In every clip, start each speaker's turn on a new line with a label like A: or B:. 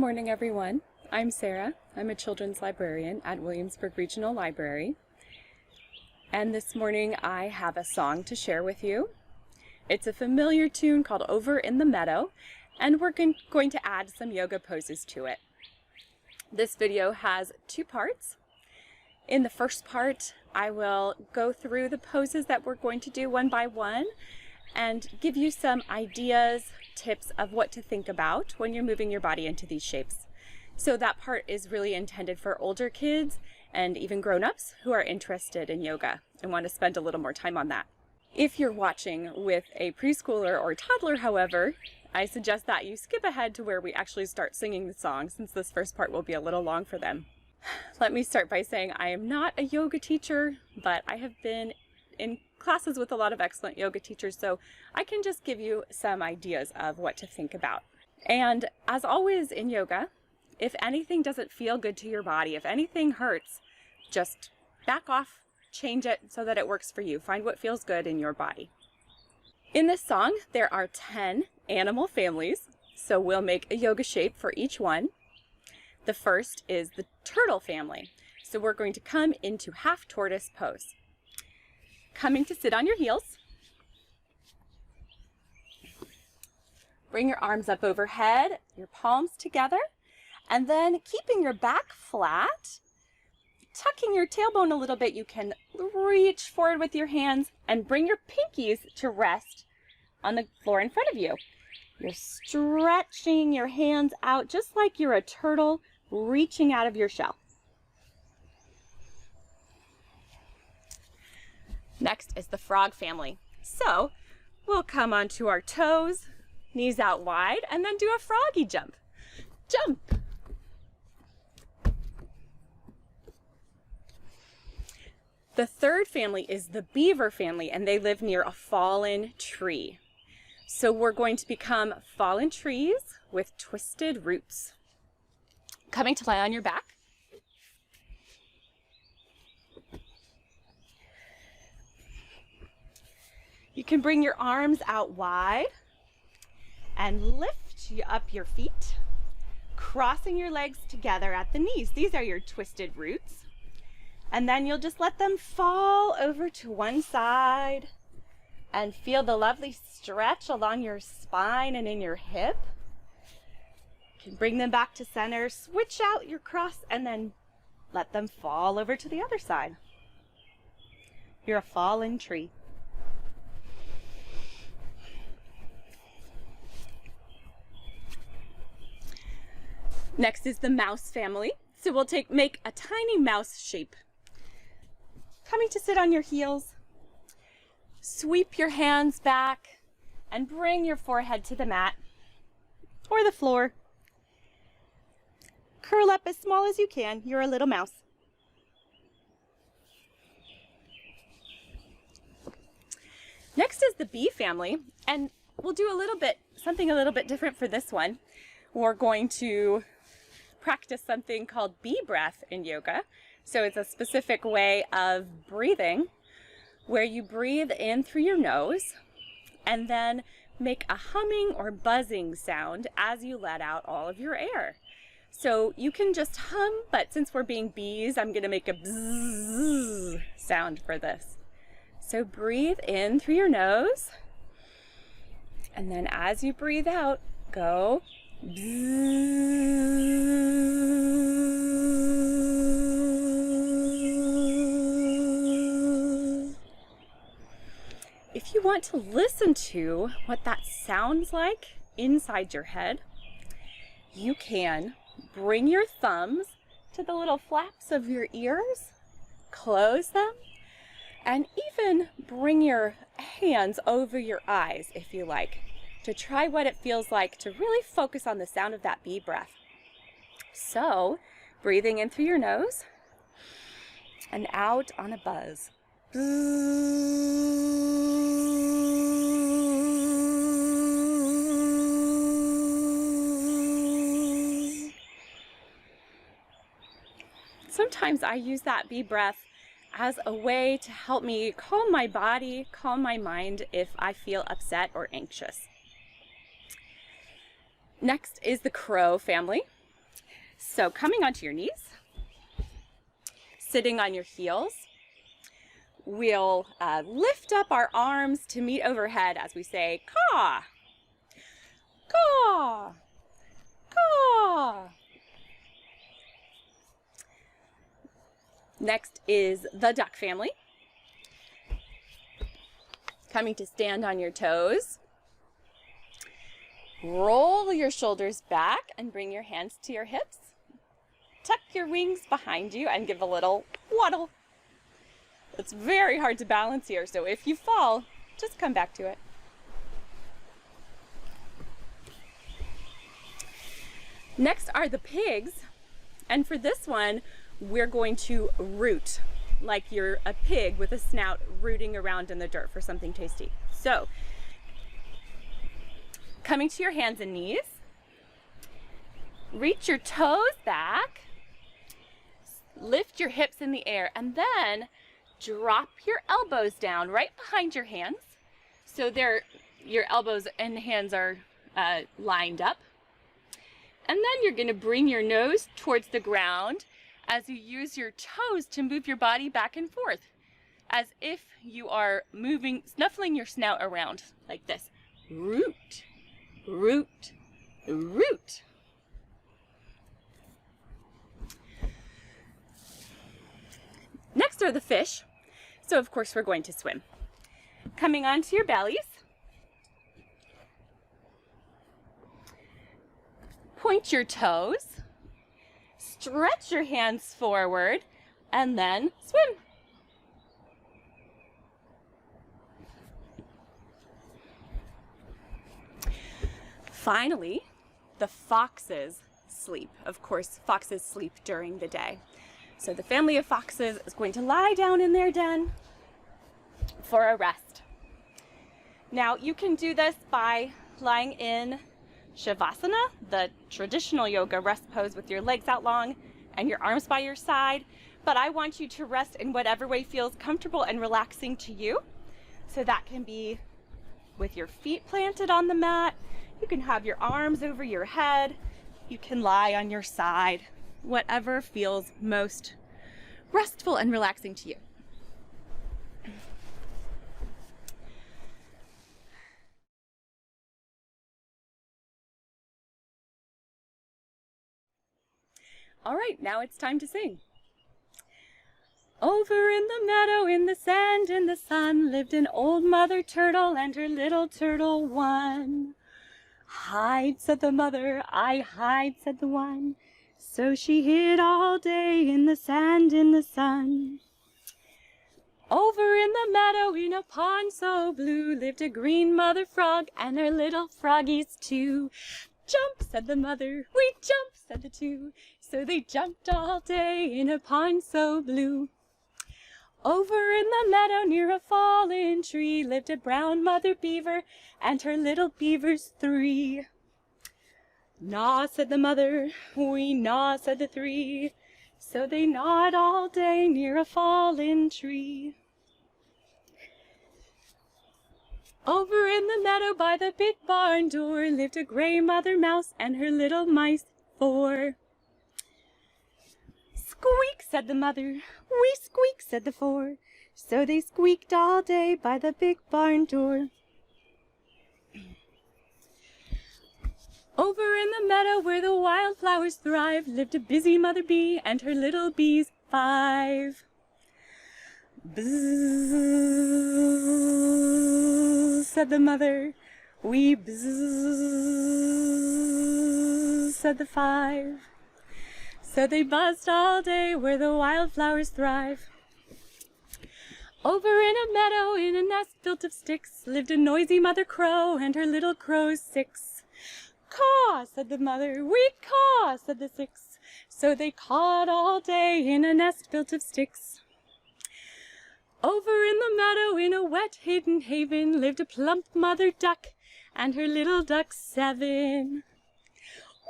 A: morning, everyone. I'm Sara. I'm a children's librarian at Williamsburg Regional Library. And this morning I have a song to share with you. It's a familiar tune called Over in the Meadow, and we're going to add some yoga poses to it. This video has two parts. In the first part, I will go through the poses that we're going to do one by one and give you some ideas, tips of what to think about when you're moving your body into these shapes. So that part is really intended for older kids and even grown-ups who are interested in yoga and want to spend a little more time on that. If you're watching with a preschooler or toddler, however, I suggest that you skip ahead to where we actually start singing the song, since this first part will be a little long for them. Let me start by saying I am not a yoga teacher, but I have been in classes with a lot of excellent yoga teachers, so I can just give you some ideas of what to think about. And as always in yoga, if anything doesn't feel good to your body, if anything hurts, just back off, change it so that it works for you. Find what feels good in your body. In this song, there are 10 animal families, so we'll make a yoga shape for each one. The first is the turtle family. So we're going to come into half tortoise pose. Coming to sit on your heels. Bring your arms up overhead, your palms together, and then keeping your back flat, tucking your tailbone a little bit, you can reach forward with your hands and bring your pinkies to rest on the floor in front of you. You're stretching your hands out just like you're a turtle reaching out of your shell. Next is the frog family. So we'll come onto our toes, knees out wide, and then do a froggy jump. Jump! The third family is the beaver family, and they live near a fallen tree. So we're going to become fallen trees with twisted roots. Coming to lie on your back. You can bring your arms out wide and lift up your feet, crossing your legs together at the knees. These are your twisted roots. And then you'll just let them fall over to one side and feel the lovely stretch along your spine and in your hip. You can bring them back to center, switch out your cross, and then let them fall over to the other side. You're a fallen tree. Next is the mouse family. So we'll make a tiny mouse shape. Coming to sit on your heels, sweep your hands back and bring your forehead to the mat or the floor. Curl up as small as you can. You're a little mouse. Next is the bee family, and we'll do something a little bit different for this one. We're going to practice something called bee breath in yoga. So it's a specific way of breathing where you breathe in through your nose and then make a humming or buzzing sound as you let out all of your air. So you can just hum, but since we're being bees, I'm going to make a bzzz sound for this. So breathe in through your nose, and then as you breathe out, go bzzz. If you want to listen to what that sounds like inside your head, you can bring your thumbs to the little flaps of your ears, close them, and even bring your hands over your eyes if you like, to try what it feels like to really focus on the sound of that bee breath. So, breathing in through your nose and out on a buzz. Sometimes I use that bee breath as a way to help me calm my body, calm my mind if I feel upset or anxious. Next is the crow family. So coming onto your knees, sitting on your heels, we'll lift up our arms to meet overhead as we say caw, caw, caw. Next is the duck family. Coming to stand on your toes. Roll your shoulders back and bring your hands to your hips. Tuck your wings behind you and give a little waddle. It's very hard to balance here, so if you fall, just come back to it. Next are the pigs, and for this one, we're going to root, like you're a pig with a snout rooting around in the dirt for something tasty. So, coming to your hands and knees, reach your toes back, lift your hips in the air, and then drop your elbows down right behind your hands. So your elbows and hands are lined up. And then you're going to bring your nose towards the ground as you use your toes to move your body back and forth, as if you are moving, snuffling your snout around like this. Root, root, root. Next are the fish. So of course we're going to swim. Coming onto your bellies. Point your toes. Stretch your hands forward and then swim. Finally, the foxes sleep. Of course, foxes sleep during the day. So the family of foxes is going to lie down in their den for a rest. Now you can do this by lying in Shavasana, the traditional yoga rest pose with your legs out long and your arms by your side, but I want you to rest in whatever way feels comfortable and relaxing to you. So that can be with your feet planted on the mat, you can have your arms over your head, you can lie on your side, whatever feels most restful and relaxing to you. All right, now it's time to sing. Over in the meadow, in the sand, in the sun, lived an old mother turtle and her little turtle one. Hide, said the mother, I hide, said the one. So she hid all day in the sand, in the sun. Over in the meadow, in a pond so blue, lived a green mother frog and her little froggies too. Jump, said the mother, we jump, said the two. So they jumped all day in a pond so blue. Over in the meadow near a fallen tree lived a brown mother beaver and her little beavers three. Gnaw, said the mother, we gnaw, said the three. So they gnawed all day near a fallen tree. Over in the meadow by the big barn door lived a gray mother mouse and her little mice four. Squeak, said the mother, we squeak, said the four. So they squeaked all day by the big barn door. Over in the meadow where the wildflowers thrive lived a busy mother bee and her little bees five. Bzzz, said the mother, we bzzz, said the five. So they buzzed all day where the wildflowers thrive. Over in a meadow in a nest built of sticks lived a noisy mother crow and her little crows six. Caw, said the mother, we caw, said the six. So they cawed all day in a nest built of sticks. Over in the meadow in a wet hidden haven lived a plump mother duck and her little ducks seven.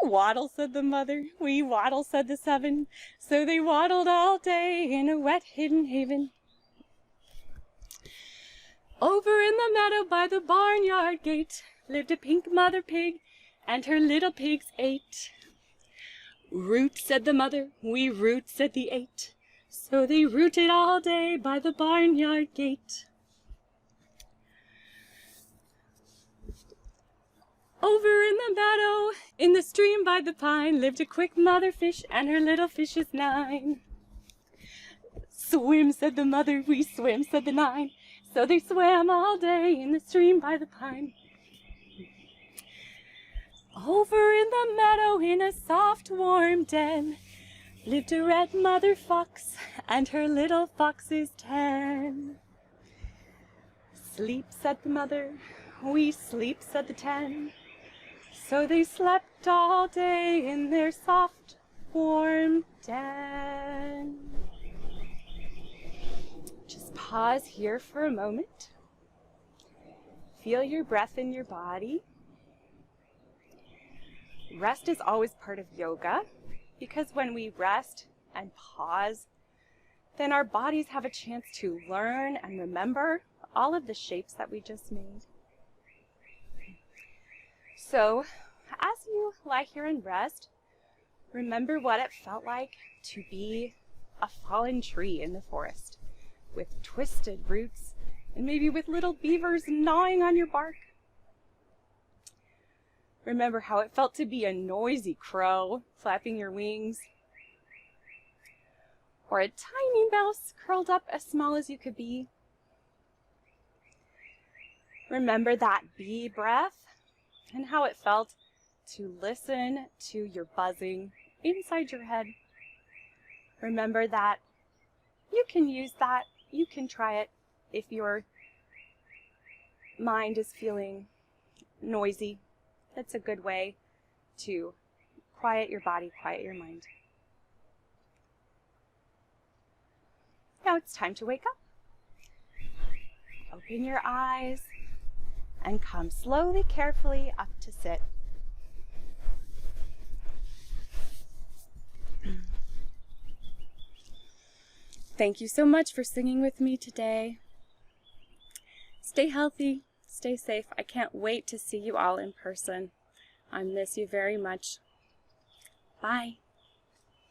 A: Waddle, said the mother, we waddle, said the seven. So they waddled all day in a wet hidden haven. Over in the meadow by the barnyard gate lived a pink mother pig and her little pigs eight. Root, said the mother, we root, said the 8. So they rooted all day by the barnyard gate. Over in the meadow, in the stream by the pine, lived a quick mother fish and her little fishes 9. Swim, said the mother, we swim, said the 9. So they swam all day in the stream by the pine. Over in the meadow, in a soft warm den, lived a red mother fox and her little foxes 10. Sleep, said the mother, we sleep, said the 10. So they slept all day in their soft warm den. Just pause here for a moment. Feel your breath in your body. Rest is always part of yoga, because when we rest and pause, then our bodies have a chance to learn and remember all of the shapes that we just made. So, as you lie here and rest, remember what it felt like to be a fallen tree in the forest, with twisted roots and maybe with little beavers gnawing on your bark. Remember how it felt to be a noisy crow flapping your wings, or a tiny mouse curled up as small as you could be. Remember that bee breath and how it felt to listen to your buzzing inside your head. Remember that you can use that, you can try it if your mind is feeling noisy. That's a good way to quiet your body, quiet your mind. Now it's time to wake up. Open your eyes and come slowly, carefully up to sit. Thank you so much for singing with me today. Stay healthy, stay safe. I can't wait to see you all in person. I miss you very much. Bye.